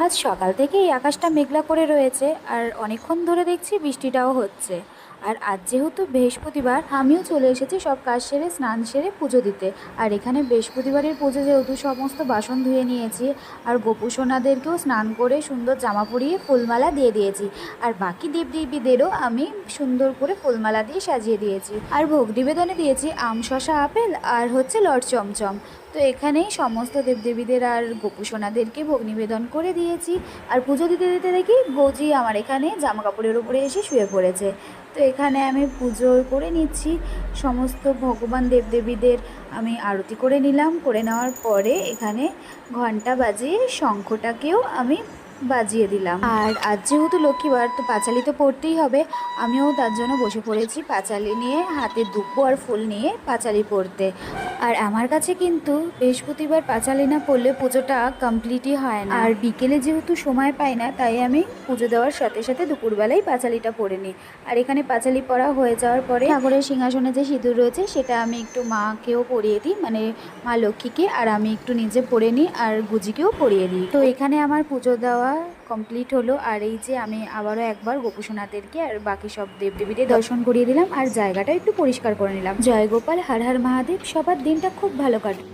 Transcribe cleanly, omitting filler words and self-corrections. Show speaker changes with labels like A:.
A: আজ সকাল থেকেই আকাশটা মেঘলা করে রয়েছে আর অনেকক্ষণ ধরে দেখছি বৃষ্টিটাও হচ্ছে। আর আজ যেহেতু বৃহস্পতিবার, আমিও চলে এসেছি সব কাজ সেরে স্নান সেরে পুজো দিতে। আর এখানে বৃহস্পতিবারের পুজো যেহেতু সমস্ত বাসন ধুয়ে নিয়েছি, আর গোপুসোনাদেরকেও স্নান করে সুন্দর জামা পরিয়ে ফুলমালা দিয়ে দিয়েছি। আর বাকি দেবদেবীদেরও আমি সুন্দর করে ফুলমালা দিয়ে সাজিয়ে দিয়েছি। আর ভোগ নিবেদনে দিয়েছি আম, শসা, আপেল আর হচ্ছে লট চমচম। তো এখানেই সমস্ত দেবদেবীদের আর গোপুসোনাদেরকে ভোগ নিবেদন করে দিয়েছি। আর পুজো দিতে দিতে দেখি বৌজি আমার এখানে জামা কাপড়ের উপরে এসে শুয়ে পড়েছে। তো এখানে আমি পুজো করে নিচ্ছি, সমস্ত ভগবান দেবদেবীদের আমি আরতি করে নিলাম। করে নেওয়ার পরে এখানে ঘন্টা বাজিয়ে শঙ্খটাকেও আমি বাজিয়ে দিলাম। আর আজ যেহেতু লক্ষ্মীবার, তো পাঁচালি তো পড়তেই হবে। আমিও তার জন্য বসে পড়েছি পাঁচালি নিয়ে, হাতে দুব্বো আর ফুল নিয়ে পাঁচালি পড়তে। আর আমার কাছে কিন্তু বৃহস্পতিবার পাঁচালি না পড়লে পুজোটা কমপ্লিটই হয় না। আর বিকেলে যেহেতু সময় পাই না, তাই আমি পুজো দেওয়ার সাথে সাথে দুপুরবেলাই পাঁচালিটা পড়ে নিই। আর এখানে পাঁচালি পড়া হয়ে যাওয়ার পরে ঠাকুরের সিংহাসনে যে সিঁদুর রয়েছে সেটা আমি একটু মাকেও পরিয়ে দিই, মানে মা লক্ষ্মীকে। আর আমি একটু নিজে পরে নিই আর গুজিকেও পরিয়ে দিই। তো এখানে আমার পুজো দেওয়া কমপ্লিট হলো। আর এই যে আমি আবারও একবার গোপুসোনাদেরকে আর বাকি সব দেবদেবীদের দর্শন করিয়ে দিলাম আর জায়গাটা একটু পরিষ্কার করে নিলাম। জয় গোপাল, হর হর মহাদেব, সবার দিনটা খুব ভালো কাটুক।